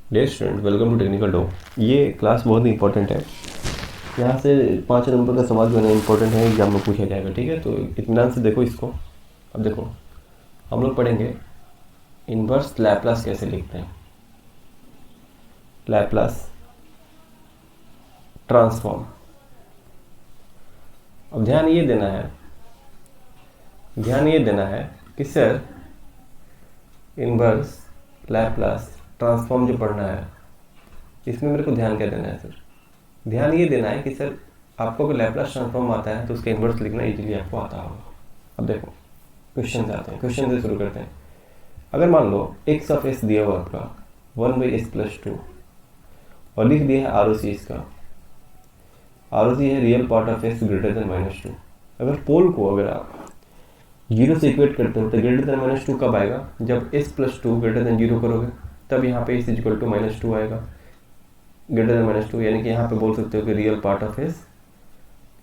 Dear student, welcome to technical dog. ये class बहुत ही इंपॉर्टेंट है। यहाँ से 5 नंबर का सवाल जो है ना इंपॉर्टेंट है, एग्जाम में पूछा जाएगा। ठीक है, तो इत्मीनान से देखो इसको। अब देखो, हम लोग पढ़ेंगे इन्वर्स लैप्लास कैसे लिखते हैं, लैप्लास ट्रांसफॉर्म। अब ध्यान ये देना है कि सर इन्वर्स लैप्लास ट्रांसफॉर्म जो पढ़ना है, इसमें मेरे को ध्यान क्या देना है सर? ध्यान ये देना है कि सर आपको अगर लैप्लास ट्रांसफॉर्म आता है तो उसका इन्वर्स लिखना इजीली आपको आता होगा। अब देखो क्वेश्चन आते हैं, क्वेश्चन से शुरू करते हैं। अगर मान लो एक्स ऑफ एस दिया हुआ आपका 1/s+2 और लिख दिया है आर ओ सी इसका, आर ओ सी है real part of S greater than -2। अगर पोल को अगर आप 0 से इक्वेट करते हो तो ग्रेटर देन -2 कब आएगा? जब s+2 ग्रेटर देन 0 करोगे, तब यहाँ पे s इक्वल टू -2 आएगा, ग्रेटर देन -2। यानी कि यहाँ पे बोल सकते हो कि real part of S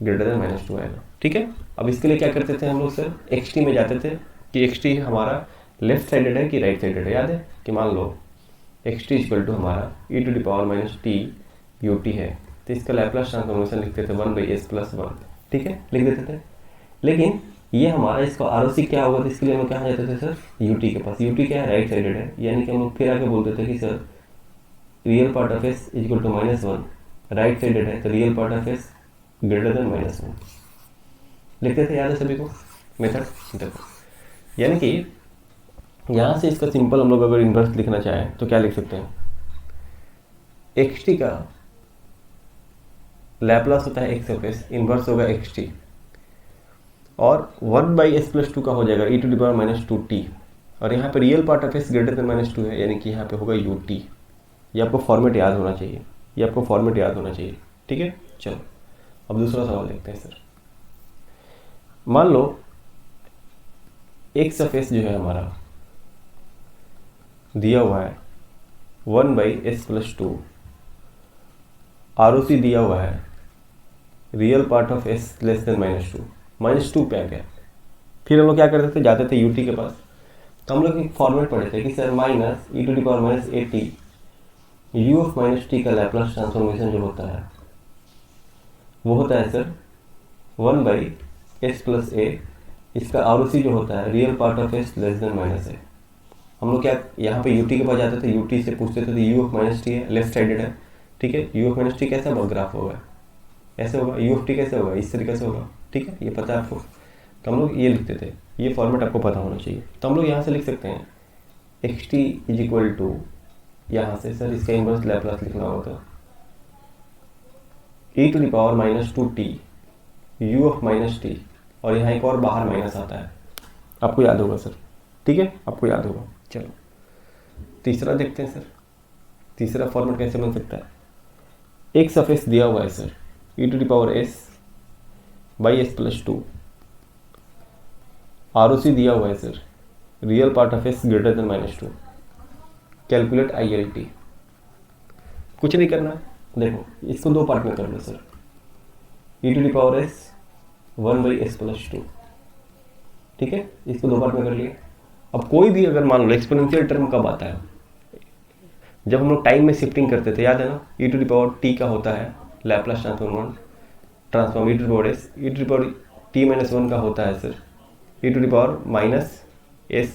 greater than -2 आएगा। ठीक है, अब इसके लिए क्या करते थे हम लोग सर? एक्स में जाते थे कि एक्स हमारा लेफ्ट साइडेड है कि राइट साइडेड है। याद है कि मान लो एक्स इक्वल टू हमारा e⁻t ut है, तो इसका लैप्लास ट्रांसफॉर्मेशन लिखते थे 1/s+1। ठीक है, लिख देते थे। लेकिन ये हमारा इसका आर क्या होगा, तो इसके लिए हम लोग कहाँ जाते थे सर? यूटी के पास। यूटी क्या है? राइट साइडेड है। यानी कि हम लोग फिर आके बोलते थे कि sir real part of S equal to -1, right sided है तो real part of S greater than -1 लिखते थे। याद है सभी को मेथड? देखो, यानी कि यहाँ से इसका सिंपल हम लोग अगर इन्वर्स लिखना चाहें तो क्या लिख सकते हैं? एक्स टी का लैप्लास होता है एक्स ऑफ एस, इन्वर्स होगा एक्स टी, और 1/s+2 का हो जाएगा e⁻−2t, और यहाँ पे real part of S greater than -2 है, यानी कि यहाँ पे होगा ut। ये आपको फॉर्मेट याद होना चाहिए। ठीक है, चलो अब दूसरा सवाल देखते हैं सर। मान लो एक्स ऑफ एस जो है हमारा दिया हुआ है 1/s+2, आर ओ सी दिया हुआ है real part of S less than -2 पे आ गया। फिर हम लोग क्या करते थे? जाते थे यूटी के पास। तो हम लोग एक फॉर्मेट पढ़े थे कि sir -e⁻−at u of -t का लैप्लास ट्रांसफॉर्मेशन जो होता है वो होता है सर 1/s+a। इसका आर ओ सी जो होता है real part of S less then -a। हम लोग क्या यहाँ पे यूटी के पास जाते थे, यूटी से पूछते थे यू ऑफ -t है, लेफ्ट साइडेड है। ठीक है, यू ऑफ -t कैसा ग्राफ होगा? ऐसे होगा। यू ऑफ टी कैसे होगा? इस तरीके से होगा। ठीक है, ये पता है आपको। तो हम लोग ये लिखते थे, ये फॉर्मेट आपको पता होना चाहिए। तो हम लोग यहाँ से लिख सकते हैं X T is equal to, यहाँ से सर इसका इन्वर्स लैप्लास लिखना होगा e⁻−2t u ऑफ -t, और यहाँ एक और बाहर माइनस आता है, आपको याद होगा सर। ठीक है, आपको याद होगा। चलो तीसरा देखते हैं सर। तीसरा फॉर्मेट कैसे बन सकता है? एक्स ऑफ एस दिया हुआ है सर e⁻s/s+2, आर ओ सी दिया हुआ है sir real part of S greater than -2। Calculate ILT। कुछ नहीं करना है, देखो इसको दो पार्ट में कर लो सर, e⁻s 1/s+2। ठीक है, इसको दो पार्ट में कर लिया। अब कोई भी अगर मान लो एक्सपोनेंशियल टर्म कब आता है? जब हम लोग टाइम में शिफ्टिंग करते थे, याद है ना? e⁻t का होता है लैप्लास ट्रांसफॉर्म e⁻t−1 का होता है सर e⁻−s/s।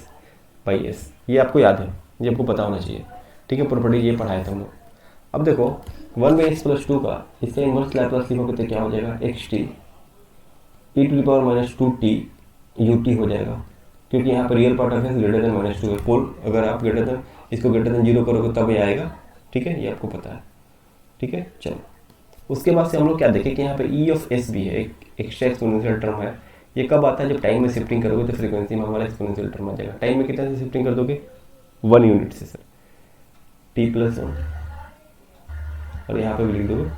ये आपको याद है, ये आपको पता होना चाहिए। ठीक है, प्रॉपर्टी ये पढ़ाया था हम लोग। अब देखो 1/s+2 का इसका इन्वर्स लैप्लास लिखोगे तो क्या हो जाएगा? xt e⁻−2t ut हो जाएगा, क्योंकि यहाँ पर real part of S greater than -2 है। पोल अगर आप इसको ग्रेटर देन 0 करोगे तब ये आएगा। ठीक है, ये आपको पता है। ठीक है, चलो उसके बाद से हम लोग क्या देखें कि यहाँ पे ई ऑफ एस भी है, एक एक्स्ट्रा एक्सपोनेंशियल टर्म है। ये कब आता है? जब टाइम में शिफ्टिंग करोगे तो फ्रीक्वेंसी में हमारा एक्सपोनेंशियल टर्म आ जाएगा। टाइम में कितना से शिफ्टिंग कर दोगे? 1 यूनिट से सर, t+1, और यहाँ पे भी लिख दोगे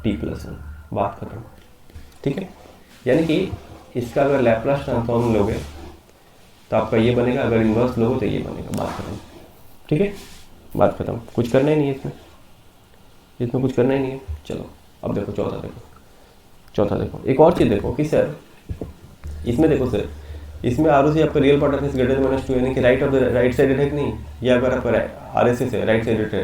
t+1, बात खत्म। ठीक है, यानी कि इसका अगर लैप्लास ट्रांसफॉर्म लोगे तो आपका ये बनेगा, अगर इन्वर्स लोगे तो ये बनेगा, बात खत्म। ठीक है, बात खत्म, कुछ करना ही नहीं है इसमें कुछ करना ही नहीं है। चलो अब देखो चौथा देखो, एक और चीज़ देखो कि सर इसमें देखो सर इसमें आर ओ सी आपका real part of S greater then minus two, यानी कि right of the right sided है कि नहीं, या अगर आपका आर एस एस है राइट साइडेड है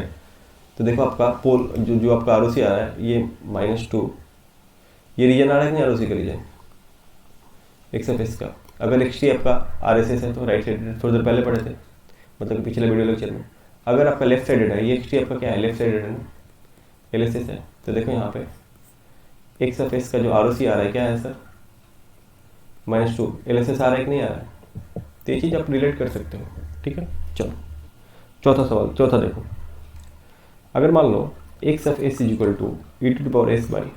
तो देखो आपका पोल जो आपका आर ओ सी आ रहा है ये -2, ये रीजन आ रहा है कि नहीं आर ओ सी का रीजन एक्स ऑफ एस का। अगर एक्स टी आपका आर एस एस है तो राइट साइडेड, थोड़ी देर पहले पढ़े थे मतलब पिछले वीडियो लेक्चर में। अगर आपका लेफ्ट साइडेड है, ये एक्स टी आपका क्या है लेफ्ट साइडेड है ना, एल एस एस है, तो देखो यहाँ पे एक्स ऑफ एस का जो आर ओ सी आ रहा है क्या है सर -2, एल एस एस आ रहा है कि नहीं आ रहा है, तो ये चीज़ आप रिलेट कर सकते हो। ठीक है, चलो चौथा सवाल, चौथा देखो, अगर मान लो X of S is equal to E to the power S by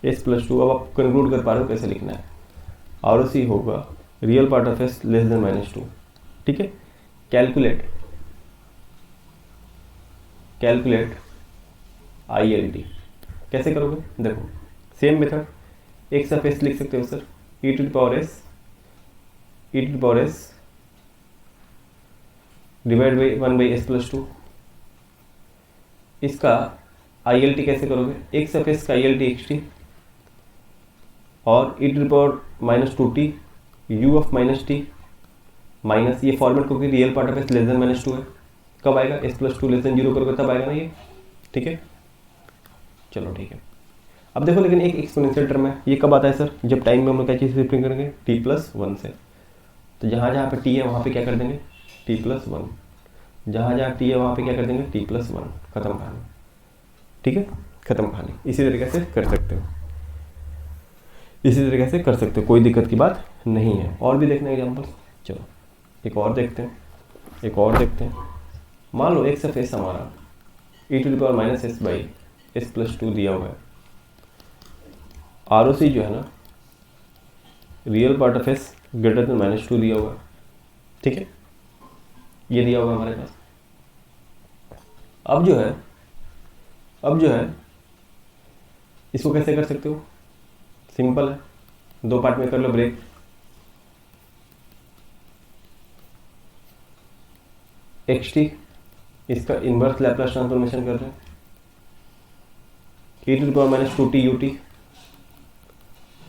S plus two, अब आप कंक्लूड कर पा रहे हो कैसे लिखना है, आर ओ सी होगा real part of S less than -2। ठीक है, कैलकुलेट आई एल टी कैसे करोगे, देखो same method, X of S लिख सकते हो sir E to the power S divide by 1/s plus 2। इसका आई एल टी कैसे करोगे, एक्स ऑफ एस का I L T X T और E to the power -2t U of -t minus, ये format क्योंकि real part of S less than -2 है, कब आएगा एस प्लस 2 लेस देन 0 करोगे तब आएगा ना ये। ठीक है, चलो ठीक है। अब देखो लेकिन एक एक्सपोनेंशियल टर्म है, ये कब आता है सर, जब टाइम में हम लोग क्या चीज़ रिप्रेजेंट करेंगे t+1 से, तो जहाँ जहाँ पे t है वहाँ पे क्या कर देंगे t+1, जहाँ जहाँ t है वहाँ पे क्या कर देंगे t+1, खत्म कहानी। ठीक है, खत्म कहानी। इसी तरीके से कर सकते हो, इसी तरीके से कर सकते हो, कोई दिक्कत की बात नहीं है। और भी देखना एग्जाम्पल, चलो एक और देखते हैं, मान लो एक्स ऑफ एस हमारा E to the power -s by S plus 2 दिया हुआ है, आर ओ सी जो है ना real part of S greater than -2 दिया हुआ है। ठीक है, ये दिया हुआ है हमारे पास। अब जो है इसको कैसे कर सकते हो, सिंपल है, दो पार्ट में कर लो ब्रेक। एक्स टी इसका इनवर्स लैप्लास ट्रांसफॉर्मेशन कर रहे हैं, E to the power -2t ut,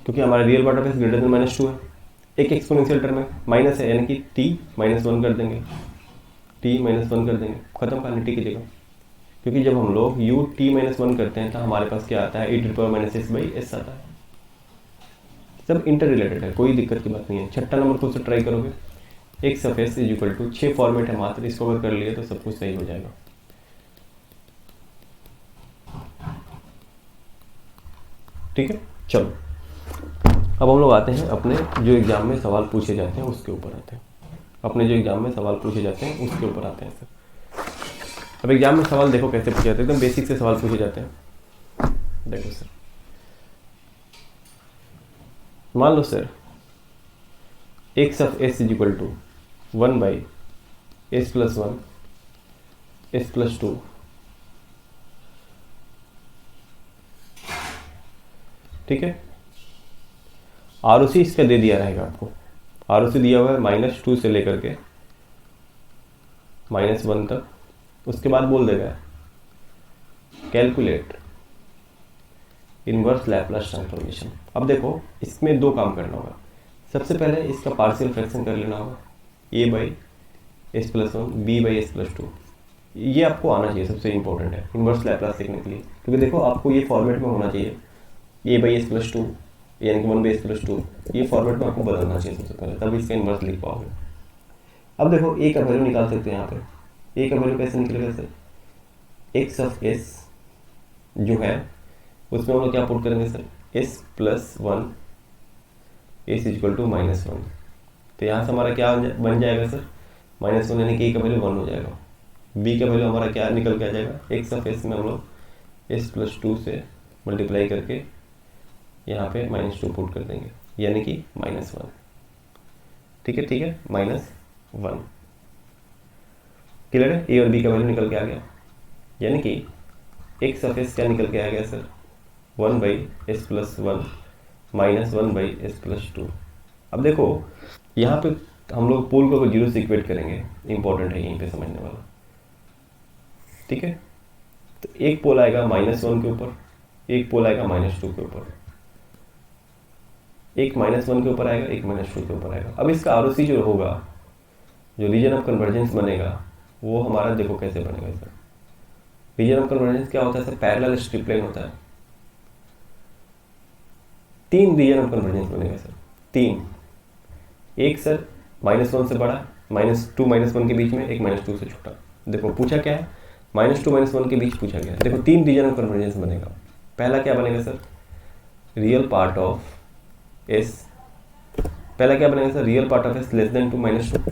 क्योंकि हमारा real part of S greater than -2 है, एक एक्सपोनेंशियल टर्म है माइनस है, यानी कि t-1 कर देंगे, t-1 कर देंगे, खत्म करने t की जगह, क्योंकि जब हम लोग u t-1 करते हैं तो हमारे पास क्या आता है E to the power -s by S आता है। सब इंटर रिलेटेड है, कोई दिक्कत की बात नहीं है। छठा नंबर खुद से ट्राई करोगे, X of S is equal to 6 format है मात्र, इसको अगर कर लिए तो सब कुछ सही हो जाएगा। ठीक है, चलो अब हम लोग आते हैं अपने जो एग्जाम में सवाल पूछे जाते हैं उसके ऊपर आते हैं, सर। अब एग्जाम में सवाल देखो कैसे पूछे जाते हैं, एकदम बेसिक से सवाल पूछे जाते हैं। देखो सर, मान लो sir X of S is equal to 1/s plus 1 s plus 2, ठीक है। आर ओ सी इसका दे दिया रहेगा आपको, आर ओ सी दिया हुआ है -2 से लेकर के -1 तक, उसके बाद बोल देगा कैलकुलेट इनवर्स लैप्लास ट्रांसफॉर्मेशन। अब देखो इसमें दो काम करना होगा, सबसे पहले इसका पार्शियल फ्रैक्शन कर लेना होगा, a/s प्लस 1 b/s प्लस 2, ये आपको आना चाहिए, सबसे इंपॉर्टेंट है इनवर्स लैप्लास लिखने के लिए, क्योंकि देखो आपको ये फॉर्मेट में होना चाहिए, a/s प्लस 2 यानी कि 1/s प्लस 2, ये फॉर्मेट में आपको बदलना चाहिए सबसे पहले, तब इसका इनवर्स लिख पाओगे। अब देखो a का वैल्यू निकाल सकते हैं यहाँ पे, a का वैल्यू कैसे निकलेगा सर, एक्स ऑफ एस जो है उसमें हम लोग क्या पुट करेंगे sir, s plus 1 s is equal to -1, तो यहाँ से हमारा क्या बन जाएगा सर -1, यानी कि a का वैल्यू 1 हो जाएगा, b का वैल्यू हमारा क्या निकल के आ जाएगा, एक्स ऑफ एस में हम लोग s प्लस 2 से मल्टीप्लाई करके यहाँ पे -2 पुट कर देंगे, यानी कि -1, ठीक है -1, क्लियर है। ए और बी का वैल्यू निकल के आ गया, यानी कि एक्स ऑफ एस क्या निकल के आ गया sir 1/s plus 1 -1/s plus 2। अब देखो यहाँ पे हम लोग पोल को जीरो से इक्वेट करेंगे, इंपॉर्टेंट है यहीं पे समझने वाला, ठीक है। तो एक पोल आएगा -1 के ऊपर, एक पोल आएगा -2 के ऊपर, एक -1 के ऊपर आएगा, एक -2 के ऊपर आएगा। अब इसका आरओसी जो होगा, जो रीजन ऑफ कन्वर्जेंस बनेगा, वो हमारा देखो कैसे बनेगा सर। रीजन ऑफ कन्वर्जेंस क्या होता है सर? पैरेलल स्ट्रिप लाइन होता है। 3 रीजन ऑफ कन्वर्जेंस बनेगा सर, 3। एक सर -1 से बड़ा, -2 -1 के बीच में, एक -2 से छोटा। देखो पूछा क्या है, -2 -1 के बीच पूछा गया है। देखो 3 रीजन ऑफ कन्वर्जेंस बनेगा। पहला क्या बनेगा sir? Real part of S. पहला क्या बनेगा sir? Real part of S less than 2 -2,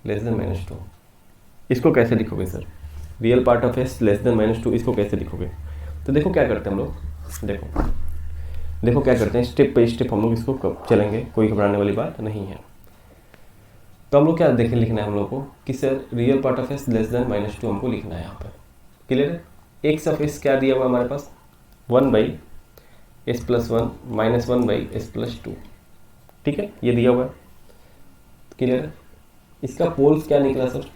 less than -2। इसको कैसे लिखोगे sir? Real part of S less than -2, इसको कैसे लिखोगे? तो देखो क्या करते हैं हम लोग, देखो क्या करते हैं, स्टेप बाई स्टेप हम लोग इसको चलेंगे, कोई घबराने वाली बात नहीं है। तो हम लोग क्या देखें, लिखना है हम लोग को कि sir real part of S less than -2 हमको लिखना है यहाँ पर। क्लियर है? एक्स ऑफ एस क्या दिया हुआ है हमारे पास? 1/s + 1 -1/s + 2। ठीक है, ये दिया हुआ है। क्लियर है? इसका पोल्स क्या निकला सर?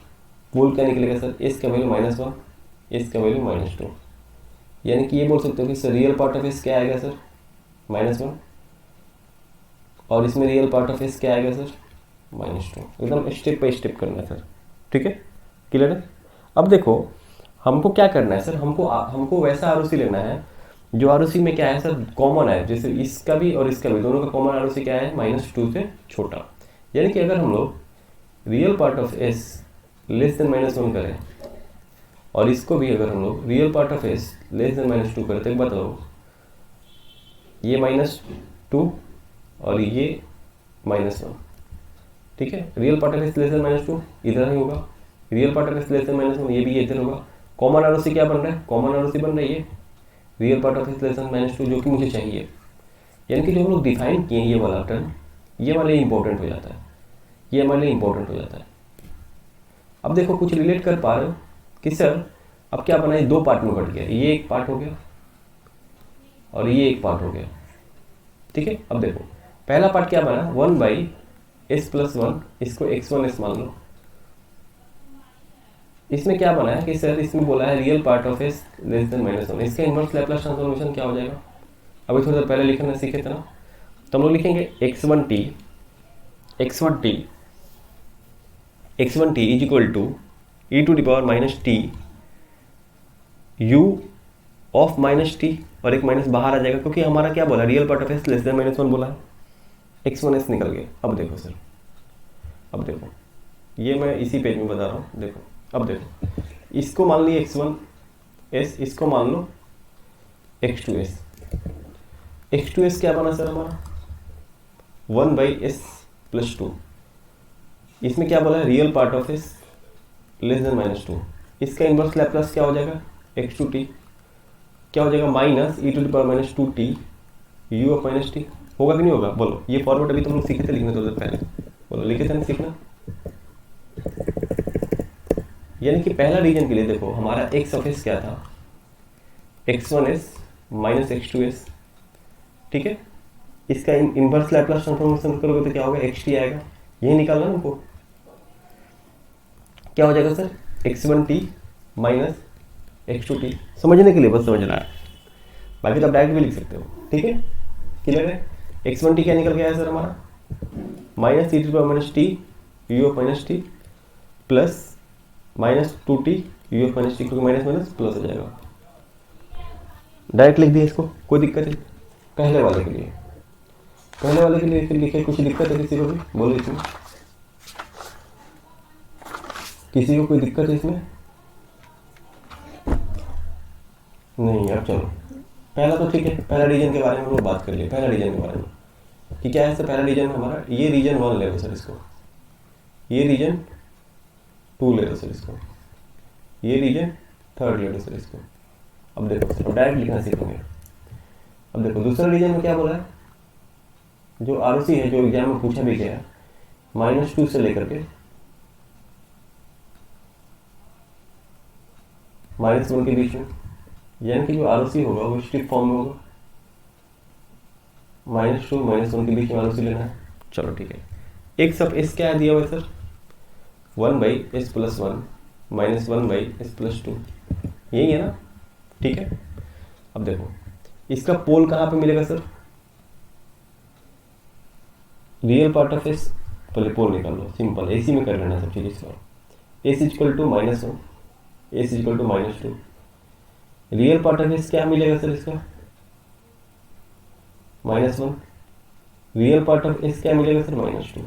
पोल क्या निकलेगा सर? एस का वैल्यू -1, एस का वैल्यू -2। यानी कि ये बोल सकते हो कि sir real part of S क्या आएगा सर? -1, और इसमें रियल पार्ट ऑफ एस क्या आएगा सर? -2। एकदम स्टेप बाई स्टेप करना है सर। ठीक है, क्लियर है? अब देखो हमको क्या करना है सर, हमको वैसा आरओसी लेना है जो आरओसी में क्या है सर, कॉमन है। जैसे इसका भी और इसका भी, दोनों का कॉमन आरओसी क्या है? -2 से छोटा। यानी कि अगर हम लोग real part of S less then -1 करें, और इसको भी अगर हम लोग real part of S less than -2 करें, तो एक बताओ, ये -2 और ये -1। ठीक है, real part of S less than -2 इधर ही होगा, real part of S less then -1 ये भी इधर होगा। कॉमन आरओसी क्या बन रहा है? कॉमन आरओसी बन रही है real part of S less than -2, जो कि मुझे चाहिए। यानी कि जो हम लोग डिफाइन किए ये वाला टर्म, ये वाले इंपॉर्टेंट हो जाता है, ये हमारे लिए इंपॉर्टेंट हो जाता है। अब देखो कुछ रिलेट कर पा रहे हो कि सर अब क्या बना है? 2 पार्ट में बढ़ गया, ये एक पार्ट हो गया और ये एक पार्ट हो गया। ठीक है, अब देखो पहला पार्ट क्या बना? 1/s + 1, इसको x1s मान लो। इसमें क्या बना है कि सर इसमें बोला है real part of S less then -1। इसका इनवर्स लैप्लास ट्रांसफॉर्मेशन क्या हो जाएगा? अभी थोड़ी देर पहले लिखना सीखे थे ना, तो हम लोग लिखेंगे x1t is equal to e⁻t u of -t, और एक माइनस बाहर आ जाएगा क्योंकि हमारा क्या बोला? Real part of S less then -1 बोला है, x1s निकल गया। अब देखो सर, अब देखो ये मैं इसी पेज में बता रहा हूँ। देखो अब देखो, इसको मान ली x1s, इसको मान लो x2s। x2s क्या बना सर हमारा? 1/s + 2। इसमें क्या बोला है? Real part of S less than -2। इसका इनवर्स लैप्लास क्या हो जाएगा? x2t क्या हो जाएगा? -e⁻²t u of -t। होगा कि नहीं होगा? बोलो, ये फॉर्मेट अभी तुम लोग सीखे थे लिखने थोड़ी देर पहले, बोलो लिखे थे ना सीखना। यानी कि पहला रीजन के लिए देखो हमारा x ऑफ s क्या था? x1s - x2s। ठीक है, इसका इनवर्स लैप्लास ट्रांसफॉर्मेशन करोगे तो क्या होगा? xt आएगा। यही निकालना हमको, क्या हो जाएगा सर? x1t - x2t। समझने के लिए बस समझना है, बाकी तो आप डायरेक्ट भी लिख सकते हो। ठीक है, क्लियर है? x1t क्या निकल गया है सर हमारा? -e⁻t u of -t plus -2t u of -t, क्योंकि माइनस माइनस प्लस हो जाएगा। डायरेक्ट लिख दिया इसको, कोई दिक्कत नहीं। पहले वाले के लिए लिखे, कुछ दिक्कत है किसी को भी? बोलो इसमें किसी को कोई दिक्कत है इसमें? नहीं। अब चलो पहला तो ठीक है, पहला रीजन के बारे में हम लोग बात कर लिए। पहला रीजन के बारे में कि क्या है सर? पहला रीजन हमारा, ये रीजन 1 ले लो सर, इसको ये रीजन 2 ले लो सर, इसको ये रीजन 3 ले लो सर, इसको। अब देखो सर, अब डायरेक्ट लिखना सीखेंगे। अब देखो दूसरा रीजन में क्या बोला है? जो आरओसी है, जो एग्जाम में पूछा भी गया है, -2 से लेकर के -1 के बीच में। यानी कि जो आरओसी होगा वो स्ट्रिप फॉर्म में होगा, -2 -1 के बीच में आरओसी लेना है। चलो ठीक है, एक्स ऑफ एस क्या दिया हुआ है सर? 1/s + 1 -1/s + 2, यही है ना? ठीक है, अब देखो इसका पोल कहाँ पे मिलेगा sir? Real part of S, पहले पोल निकाल लो, सिंपल एसी में कर लेना सब चीज़ इसका। S equal to -1, S equal to -2। Real part of S क्या मिलेगा सर इसका? -1। रियल पार्ट ऑफ एस क्या मिलेगा सर? -2।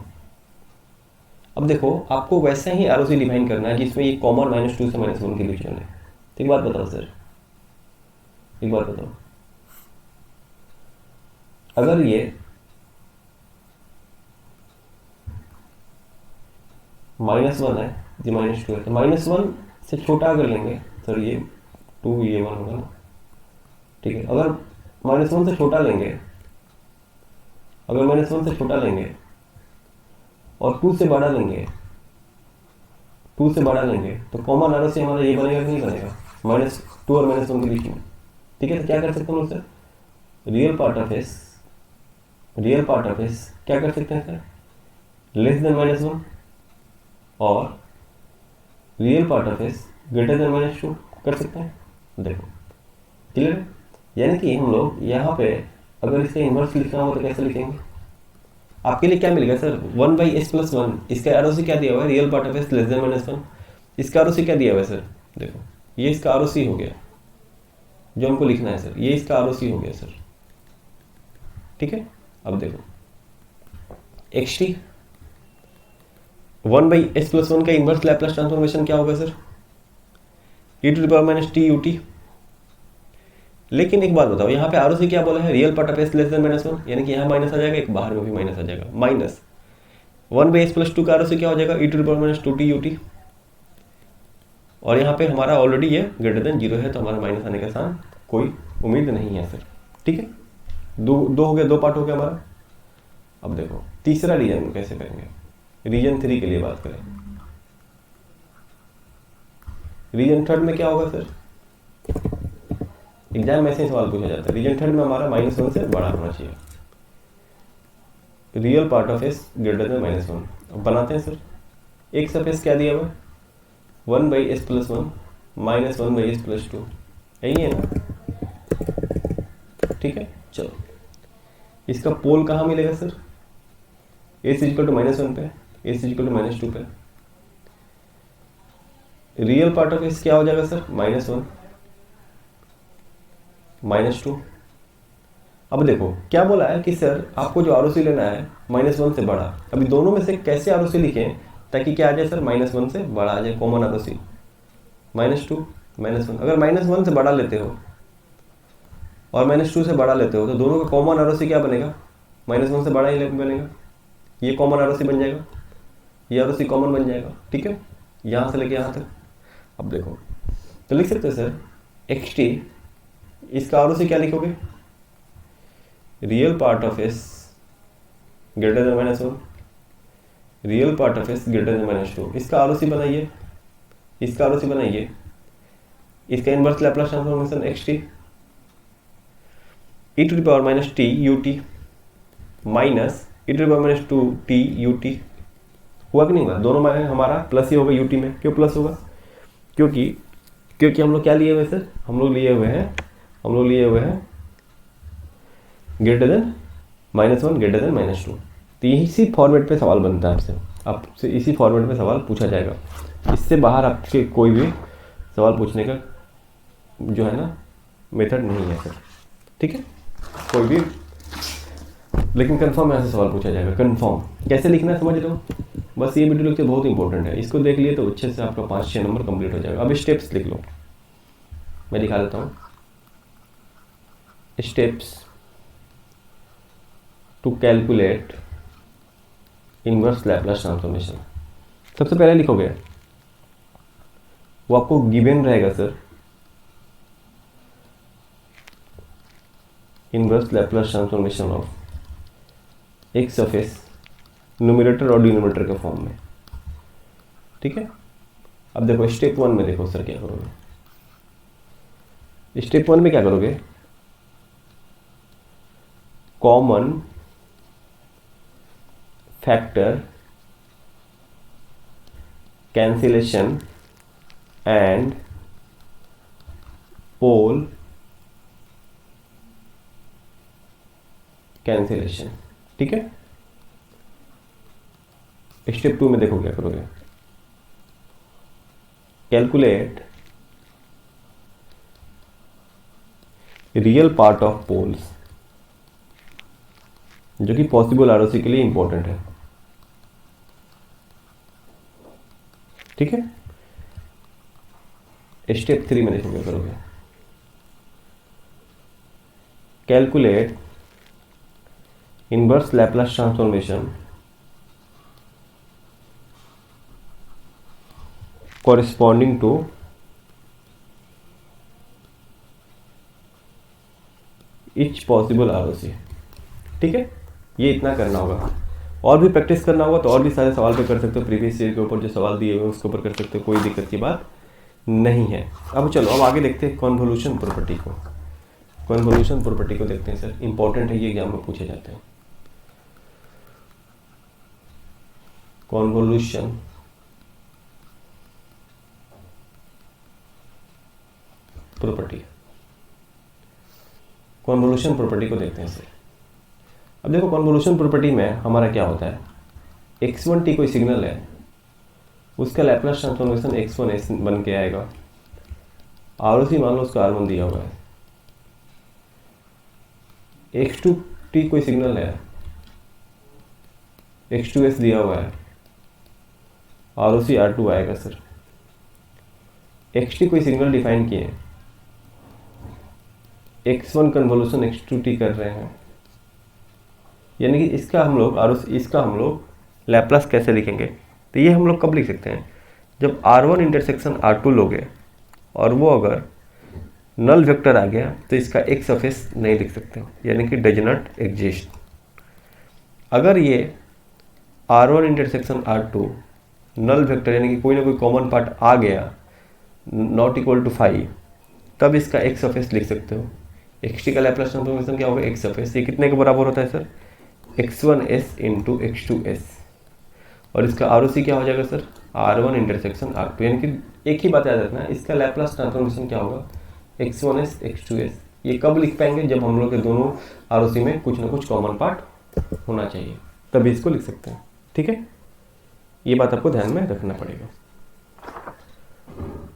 अब देखो आपको वैसा ही आरओसी डिफाइन करना है जिसमें ये कॉमन -2 से -1 के बीच में। तो एक बात बताओ सर, एक बात बताओ, अगर ये -1 है, ये -2 है, तो -1 से छोटा अगर लेंगे सर ये 2 ये 1 होगा ना, ठीक है। अगर -1 से छोटा लेंगे, अगर -1 से छोटा लेंगे और 2 से बड़ा लेंगे, 2 से बड़ा लेंगे, तो कॉमन आरओसी हमारा ये बनेगा कि नहीं बनेगा? -2 और -1 के बीच में, ठीक है। तो क्या कर सकते हैं sir? Real part of S, real part of S क्या कर सकते हैं सर? लेस देन -1 और real part of S greater than -2 कर सकते हैं। देखो क्लियर है? यानी कि हम लोग यहाँ पे अगर इसका इन्वर्स लिखना हो तो कैसे लिखेंगे? आपके लिए क्या मिलेगा सर? 1/s+1, इसका आरओसी क्या दिया हुआ है? Real part of S less then -1। इसका आरओसी क्या दिया हुआ है सर? देखो ये इसका आरओसी हो गया जो हमको लिखना है सर, ये इसका आरओसी हो गया सर, ठीक है। अब देखो xt 1/s+1 का इन्वर्स लैप्लास ट्रांसफॉर्मेशन क्या होगा सर? e⁻t ut। लेकिन एक बात बताओ, यहाँ पे आरओसी क्या बोला है? Real part of S less then -1, यानी कि यहाँ माइनस आ जाएगा, एक बाहर में भी माइनस आ जाएगा। -1/s+2 का आरओसी क्या हो जाएगा? e⁻2t ut। और यहाँ पे हमारा ऑलरेडी ये ग्रेटर देन 0 है, तो हमारा माइनस आने का साथ कोई उम्मीद नहीं है सर, ठीक है। दो हो गया, 2 पार्ट हो गया हमारा। अब देखो तीसरा रीजन कैसे करेंगे? रीजन 3 के लिए बात करें। रीजन 3 में क्या होगा सर? एग्जाम में ऐसे सवाल पूछा जाता है। रीजन 3 में हमारा -1 से बड़ा होना चाहिए। Real part of S greater than -1। अब बनाते हैं सर। एक सरफेस क्या दिया हुआ? 1/s+1 -1/s+2, यही है ना, ठीक है। चलो इसका पोल कहाँ मिलेगा सर? एस इक्वल टू -1 पे, एस इक्वल टू -2 पे। रियल पार्ट ऑफ एस क्या हो जाएगा सर? -1 -2। अब देखो क्या बोला है कि सर आपको जो आरओसी लेना है -1 से बड़ा। अभी दोनों में से कैसे आरओसी लिखें ताकि क्या आ जाए सर? -1 से बड़ा आ जाए, कॉमन आरओसी। -2 -1, अगर -1 से बड़ा लेते हो और -2 से बड़ा लेते हो तो दोनों का कॉमन आरओसी क्या बनेगा? -1 से बड़ा ही बनेगा। ये कॉमन आरओसी बन जाएगा, ये आरओसी कॉमन बन जाएगा, ठीक है, यहाँ से लेके यहाँ तक। अब देखो तो लिख सकते हैं सर xt, इसका आरओसी क्या लिखोगे? Real part of S greater than -1, real part of S greater than -2। इसका आरओसी बनाइए, इसका आरओसी बनाइए, इसका inverse Laplace transformation xt e⁻t ut minus e⁻2t ut। हुआ कि नहीं हुआ? दोनों में हमारा प्लस ही होगा ut में। क्यों प्लस होगा? क्योंकि हम लोग क्या लिए हुए सर? हम लोग लिए हुए हैं ग्रेटर देन -1 ग्रेटर देन -2। तो इसी फॉर्मेट पे सवाल बनता है आपसे इसी फॉर्मेट पे सवाल पूछा जाएगा। इससे बाहर आपके कोई भी सवाल पूछने का जो है ना मेथड नहीं है सर, ठीक है, कोई भी। लेकिन कंफर्म यहाँ से सवाल पूछा जाएगा, कंफर्म। कैसे लिखना है समझ रहे हो? बस ये वीडियो लेक्चर बहुत इंपॉर्टेंट है, इसको देख लिए तो अच्छे से आपका 5-6 नंबर कंप्लीट हो जाएगा। अब स्टेप्स लिख लो, मैं दिखा देता हूँ। Steps to calculate inverse Laplace transformation. सबसे पहले लिखोगे, वो आपको गिवन रहेगा sir, inverse Laplace transformation of एक सरफेस न्यूमरेटर और डिनोमिनेटर के फॉर्म में, ठीक है। अब देखो स्टेप 1 में देखो सर क्या करोगे। स्टेप 1 में क्या करोगे? Common factor cancellation and pole cancellation, ठीक है। स्टेप 2 में देखो क्या करोगे, calculate real part of poles, जो कि पॉसिबल आरओसी के लिए इंपॉर्टेंट है। ठीक है, स्टेप 3 में देखो क्या करोगे, calculate inverse Laplace transformation corresponding to each possible ROC. ठीक है, ये इतना करना होगा, और भी प्रैक्टिस करना होगा तो और भी सारे सवाल पे कर सकते हो, प्रीवियस ईयर के ऊपर जो सवाल दिए हुए उसके ऊपर कर सकते हो, कोई दिक्कत की बात नहीं है। अब चलो अब आगे देखते हैं कॉन्वोल्यूशन प्रॉपर्टी को। कॉन्वोल्यूशन प्रॉपर्टी को देखते हैं सर, इंपॉर्टेंट है, ये एग्जाम में पूछे जाते हैं। कॉन्वोल्यूशन प्रॉपर्टी, कॉन्वोल्यूशन प्रॉपर्टी को देखते हैं सर। अब देखो कॉन्वोल्यूशन प्रॉपर्टी में हमारा क्या होता है, x1t कोई सिग्नल है, उसका लैप्लास ट्रांसफॉर्मेशन x1s बन के आएगा। आरओसी मान लो उसका R1 दिया हुआ है। x2t कोई सिग्नल है, x2s दिया हुआ है, आरओसी R2 आएगा सर। xt कोई सिग्नल डिफाइन किए, x1 कन्वोल्यूशन x2t कर रहे हैं, यानी कि इसका हम लोग लैप्लास कैसे लिखेंगे, तो ये हम लोग कब लिख सकते हैं, जब R1 इंटरसेक्शन R2 लोगे और वो अगर नल वेक्टर आ गया तो इसका x ऑफ s नहीं लिख सकते, यानी कि डज नॉट एग्जिस्ट। अगर ये R1 intersection R2 null vector यानी कि कोई ना कोई कॉमन पार्ट आ गया नॉट इक्वल टू 5, तब इसका x ऑफ s लिख सकते हो। xt का लैप्लास ट्रांसफॉर्मेशन क्या होगा, x ऑफ s, ये कितने के बराबर होता है सर, x1s इंटू x2s, और इसका आरओसी क्या हो जाएगा सर, R1 इंटरसेक्शन R2, यानी कि एक ही बात याद रखना है, इसका लैप्लास ट्रांसफॉर्मेशन क्या होगा, x1s x2s। ये कब लिख पाएंगे, जब हम लोग के दोनों आरओसी में कुछ ना कुछ कॉमन पार्ट होना चाहिए, तभी इसको लिख सकते हैं। ठीक है, ये बात आपको ध्यान में रखना पड़ेगा,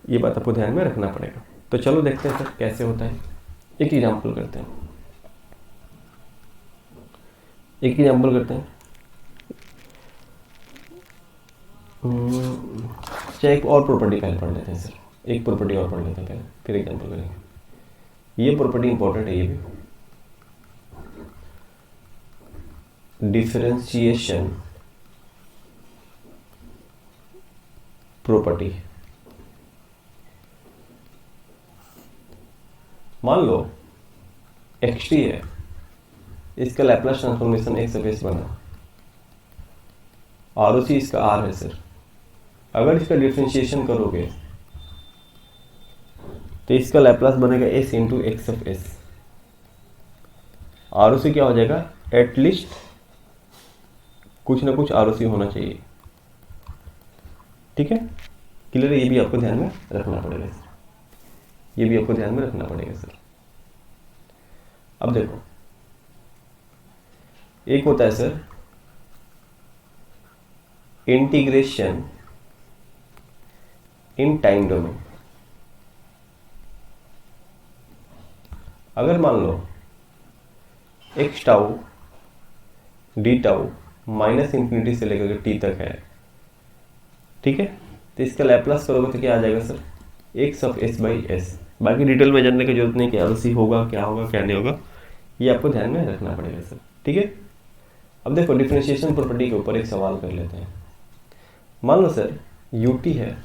ये बात आपको ध्यान में रखना पड़ेगा। तो चलो देखते हैं सर कैसे होता है, एक एग्जाम्पल करते हैं, एक एग्जाम्पल करते हैं। चाहे एक और प्रॉपर्टी पहले पढ़ लेते हैं सर, एक प्रॉपर्टी और पढ़ लेते हैं पहले, फिर एग्जाम्पल करेंगे। ये प्रॉपर्टी इंपॉर्टेंट है, ये भी डिफरेंशिएशन प्रॉपर्टी। मान लो xt है, इसका Laplace transformation x of s बना, आरओसी इसका r है सर। अगर इसका डिफरेंशिएशन करोगे तो इसका लैप्लास बनेगा s into x of s। ROC क्या हो जाएगा, एटलीस्ट कुछ ना कुछ आरओसी होना चाहिए। ठीक है, क्लियर है, ये भी आपको ध्यान में रखना पड़ेगा सर, ये भी आपको ध्यान में रखना पड़ेगा सर। अब देखो एक होता है sir integration in time domain. अगर मान लो x tau D tau minus infinity से लेकर टी तक है, ठीक है, तो इसका लैप्लास करोगे तो क्या आ जाएगा sir, x of s by S. बाकी डिटेल में जानने की जरूरत नहीं कि आरओसी होगा क्या नहीं होगा, ये आपको ध्यान में रखना पड़ेगा सर। ठीक है, अब देखो डिफरेंशिएशन प्रॉपर्टी के ऊपर एक सवाल कर लेते हैं। मान लो सर ut है,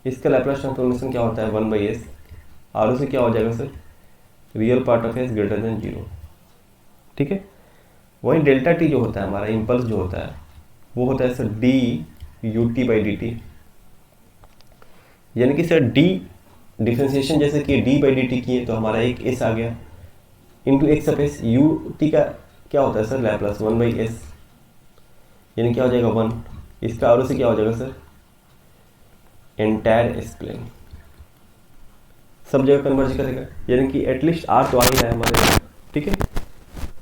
इसका लैप्लास ट्रांसफॉर्मेशन क्या होता है 1/s, आरओसी क्या हो जाएगा sir, real part of s greater than 0। ठीक है, वहीं डेल्टा टी जो होता है हमारा इम्पल्स जो होता है वो होता है sir D ut by D T, यानी कि सर डी डिफरेंशिएशन जैसे कि डी बाई डी टी किए तो हमारा एक s आ गया into x of S. ut का क्या होता है सर लैप्लास 1/s, यानी क्या हो जाएगा 1। इसका आरओसी क्या हो जाएगा सर, एंटायर एस प्लेन, सब जगह कन्वर्ज करेगा, यानी कि एटलीस्ट r तो आ ही रहा है हमारे। ठीक है,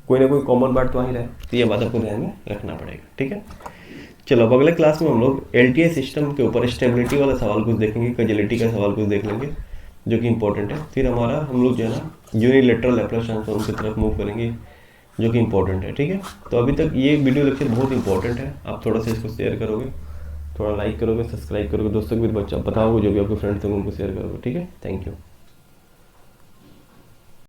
कोई ना कोई कॉमन पार्ट तो आ ही रहा है, तो ये बात आपको ध्यान में रखना पड़ेगा। ठीक है, चलो अब अगले क्लास में हम लोग एलटीआई सिस्टम के ऊपर स्टेबिलिटी वाला सवाल कुछ देखेंगे, कॉजेलिटी का सवाल कुछ देख लेंगे जो कि इंपॉर्टेंट है। फिर हमारा हम लोग जो है ना यूनिलेटरल लैप्लास ट्रांसफॉर्म की तरफ मूव करेंगे जो कि इंपॉर्टेंट है। ठीक है, तो अभी तक ये वीडियो लेक्चर बहुत इंपॉर्टेंट है, आप थोड़ा सा इसको शेयर करोगे, थोड़ा लाइक करोगे, सब्सक्राइब करोगे, दोस्तों को भी बच्चा बताओगे, जो भी आपके फ्रेंड्स होंगे उनको शेयर करोगे। ठीक है, थैंक यू।